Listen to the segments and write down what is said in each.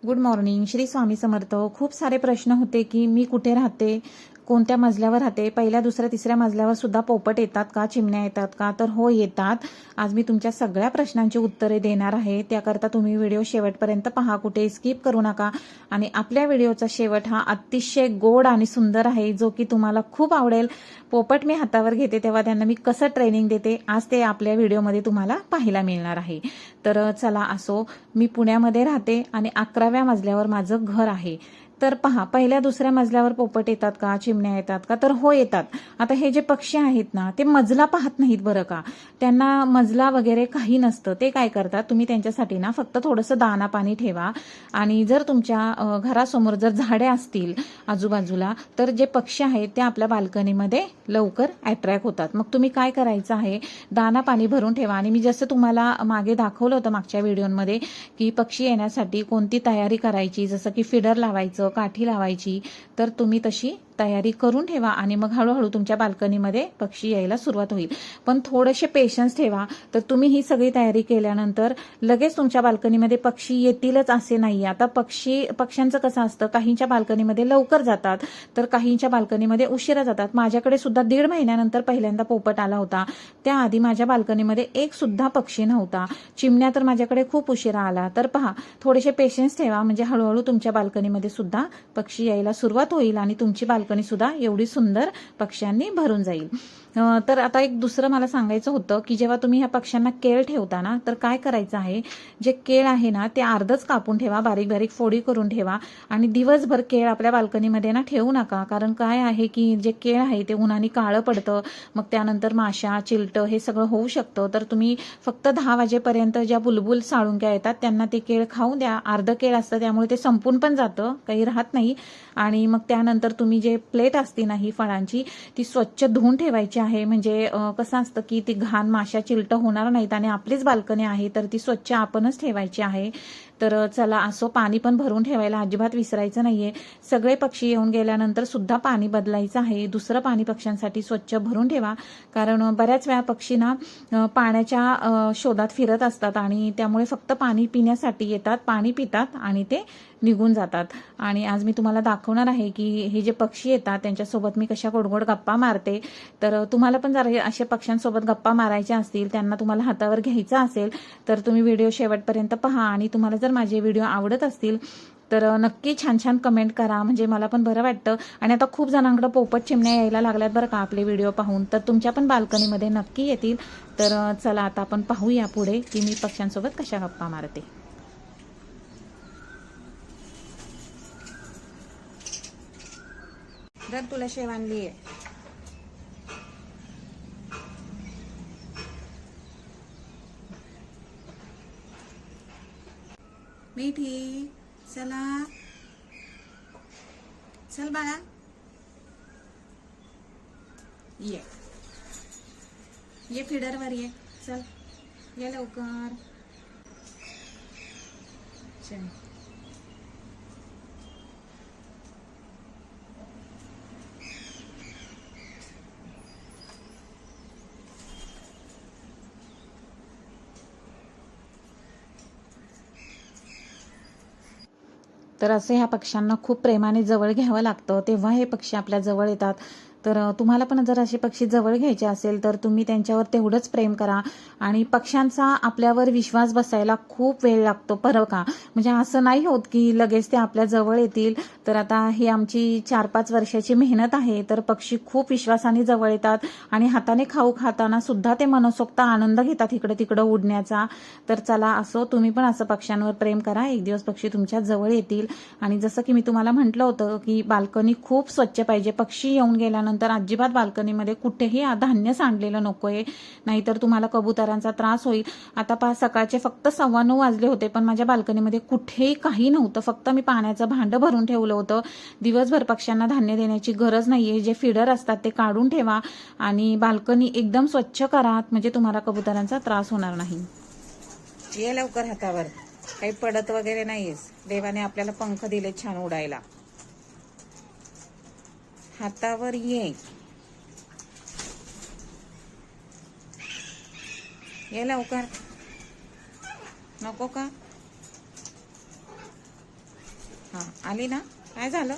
Good morning. Shri Swami Samarth. खूप सारे प्रश्न होते की मी कुठे राहते, कोणत्या मजल्यावर राहते, पहिल्या दुसऱ्या तिसऱ्या मजल्यावर सुद्धा पोपट येतात का, चिमण्या येतात का? तर हो, येतात. आज मी तुमच्या सगळ्या प्रश्नांची उत्तरे देणार आहे. त्याकरता तुम्ही व्हिडिओ शेवटपर्यंत पहा, कुठे स्किप करू नका. आणि आपल्या व्हिडिओचा शेवट हा अतिशय गोड आणि सुंदर आहे, जो की तुम्हाला खूप आवडेल. पोपट मी हातावर घेते तेव्हा त्यांना मी कसं ट्रेनिंग देते, आज ते आपल्या व्हिडिओमध्ये तुम्हाला पाहायला मिळणार आहे. तर चला असो, मी पुण्यामध्ये राहते आणि 11व्या मजल्यावर माझं घर आहे. तर पहा, पहिल्या दुसऱ्या मजल्यावर पोपट येतात का, चिमण्या येतात का? तर हो, येतात. आता हे जे पक्षी आहेत ना, ते मजला पाहत नाहीत बरं का. त्यांना मजला वगैरे काही नसतं. ते काय करतात, तुम्ही त्यांच्यासाठी ना फक्त थोडंसं दाना पाणी ठेवा. आणि जर तुमच्या घरासमोर जर झाडे असतील आजूबाजूला, तर जे पक्षी आहेत ते आपल्या बाल्कनीमध्ये लवकर अट्रॅक्ट होतात. मग तुम्ही काय करायचं आहे, दाना पाणी भरून ठेवा. आणि मी जसं तुम्हाला मागे दाखवलं होतं मागच्या व्हिडिओमध्ये की पक्षी येण्यासाठी कोणती तयारी करायची, जसं की फिडर लावायचं, काठी लावायची, तर तुम्ही तशी तयारी करून ठेवा. आणि मग हळूहळू तुमच्या बाल्कनीमध्ये पक्षी यायला सुरुवात होईल. पण थोडेसे पेशन्स ठेवा. तर तुम्ही ही सगळी तयारी केल्यानंतर लगेच तुमच्या बाल्कनीमध्ये पक्षी येतीलच असे नाही. आता पक्ष्यांचं कसं असतं, काहींच्या बाल्कनीमध्ये लवकर जातात, तर काहींच्या बाल्कनीमध्ये उशिरा जातात. माझ्याकडे सुद्धा 1.5 महिन्यानंतर पहिल्यांदा पोपट आला होता. त्याआधी माझ्या बाल्कनीमध्ये एक सुद्धा पक्षी नव्हता. चिमण्या तर माझ्याकडे खूप उशिरा आला. तर पहा, थोडेसे पेशन्स ठेवा, म्हणजे हळूहळू तुमच्या बाल्कनीमध्ये सुद्धा पक्षी यायला सुरुवात होईल आणि तुमची बाल्कनी सुद्धा एवढी सुंदर पक्ष्यांनी भरून जाईल. तर आता एक दुसरं मला सांगायचं होतं की जेव्हा तुम्ही ह्या पक्ष्यांना केळ ठेवता ना, तर काय करायचं आहे, जे केळ आहे ना ते अर्धच कापून ठेवा, बारीक बारीक फोडी करून ठेवा. आणि दिवसभर केळ आपल्या बाल्कनीमध्ये ना ठेवू नका. कारण काय आहे की जे केळ आहे ते उन्हाने काळं पडतं, मग त्यानंतर माशा, चिलटं हे सगळं होऊ शकतं. तर तुम्ही फक्त 10 वाजेपर्यंत ज्या बुलबुल साळुंक्या येतात त्यांना ते केळ खाऊ द्या. अर्ध केळ असतं त्यामुळे ते संपून पण जातं, काही राहत नाही. आणि मग त्यानंतर तुम्ही जे प्लेट असते ना ही फळांची, ती स्वच्छ धुवून ठेवायची आहे. म्हणजे कसं असतं की ती घाण, माशा, चिलटं होणार नाहीत. आणि आपलीच बाल्कनी आहे तर ती स्वच्छ आपणच ठेवायची आहे. तर चला असो, पाणी पण भरून ठेवायला अजिबात विसरायचं नाहीये. सगळे पक्षी येऊन गेल्यानंतर सुद्धा पाणी बदलायचं आहे. दुसरं पाणी पक्ष्यांसाठी स्वच्छ भरून ठेवा. कारण बऱ्याच वेळा पक्षी ना पाण्याच्या शोधात फिरत असतात आणि त्यामुळे फक्त पाणी पिण्यासाठी येतात, पाणी पितात आणि ते निघून जातात. आणि आज मी तुम्हाला दाखवणार आहे की हे जे पक्षी येतात त्यांच्यासोबत मी कशा गोड गप्पा मारते. तर तुम्हाला पण जर अशा पक्ष्यांसोबत गप्पा मारायच्या असतील, त्यांना तुम्हाला हातावर घ्यायचं असेल, तर तुम्ही व्हिडिओ शेवटपर्यंत पहा. आणि तुम्हाला जर माझे व्हिडिओ आवडत असतील तर नक्की छान छान कमेंट करा, म्हणजे मला पण बरं वाटतं. आणि आता खूप जणांकडे पोपट, चिमण्या यायला लागल्यात बरं का आपले व्हिडिओ पाहून, तर तुमच्या पण बाल्कनीमध्ये नक्की येतील. तर चला आता आपण पाहूया पुढे की मी पक्ष्यांसोबत कशा गप्पा मारते. जर तुला शेव आणली आहे, मिठी, चला चल बाळा, ये फिडरवर ये, चल ये लवकर, चल. तर असे ह्या पक्ष्यांना खूप प्रेमाने जवळ घ्यावं लागतं, तेव्हा हे पक्षी आपल्या जवळ येतात. तर तुम्हाला पण जर असे पक्षी जवळ घ्यायचे असेल तर तुम्ही त्यांच्यावर तेवढंच प्रेम करा. आणि पक्ष्यांचा आपल्यावर विश्वास बसायला खूप वेळ लागतो बरं का. म्हणजे असं नाही होत की लगेच ते आपल्या जवळ येतील. तर आता ही आमची 4-5 वर्षाची मेहनत आहे. तर पक्षी खूप विश्वासाने जवळ येतात आणि हाताने खाऊ खाताना सुद्धा ते मनसोक्त आनंद घेतात इकडे तिकडं उडण्याचा. तर चला असो, तुम्ही पण असं पक्ष्यांवर प्रेम करा, एक दिवस पक्षी तुमच्या जवळ येतील. आणि जसं की मी तुम्हाला म्हटलं होतं की बाल्कनी खूप स्वच्छ पाहिजे. पक्षी येऊन गेल्यानंतर अजिबात बाल्कनीमध्ये कुठेही धान्य सांडलेलं नकोय, नाहीतर तुम्हाला कबुतरांचा त्रास होईल. आता पहा, सकाळचे फक्त 9:15 वाजले होते पण माझ्या बाल्कनीमध्ये कुठेही काही नव्हतं. फक्त मी पाण्याचं भांडं भरून ठेवलं होतं. दिवसभर पक्ष्यांना धान्य देण्याची गरज नाहीये. जे फीडर असतात ते काढून ठेवा आणि बाल्कनी एकदम स्वच्छ करा, म्हणजे तुम्हाला कबुतरांचा त्रास होणार नाही. ये लवकर हातावर, काही पडत वगैरे नाहीयेस. देवाने आपल्याला पंख दिले छान उडायला. हातावर ये लवकर, नको का? हां आली ना? काय झालं?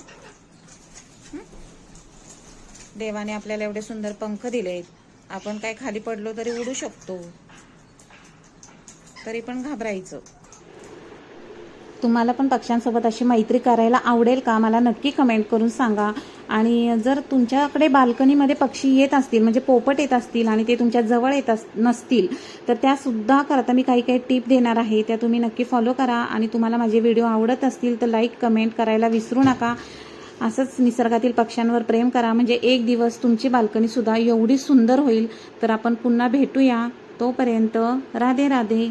देवाने आपल्याला एवढे सुंदर पंख दिलेत, आपण काय खाली पडलो तरी उडू शकतो, तरी पण घाबरायचं. तुम्हाला पण पक्ष्यांसोबत अशी मैत्री करायला आवडेल का? मला नक्की कमेंट करून सांगा. आणि जर तुमच्याकडे बाल्कनीमध्ये पक्षी येत असतील, म्हणजे पोपट येत असतील आणि ते तुमच्या जवळ येत नसतील, तर त्यासुद्धा करता मी काही काही टिप देणार आहे, त्या तुम्ही नक्की फॉलो करा. आणि तुम्हाला माझे व्हिडिओ आवडत असतील तर लाईक कमेंट करायला विसरू नका. असंच निसर्गातील पक्ष्यांवर प्रेम करा, म्हणजे एक दिवस तुमची बाल्कनीसुद्धा एवढी सुंदर होईल. तर आपण पुन्हा भेटूया. तोपर्यंत राधे राधे.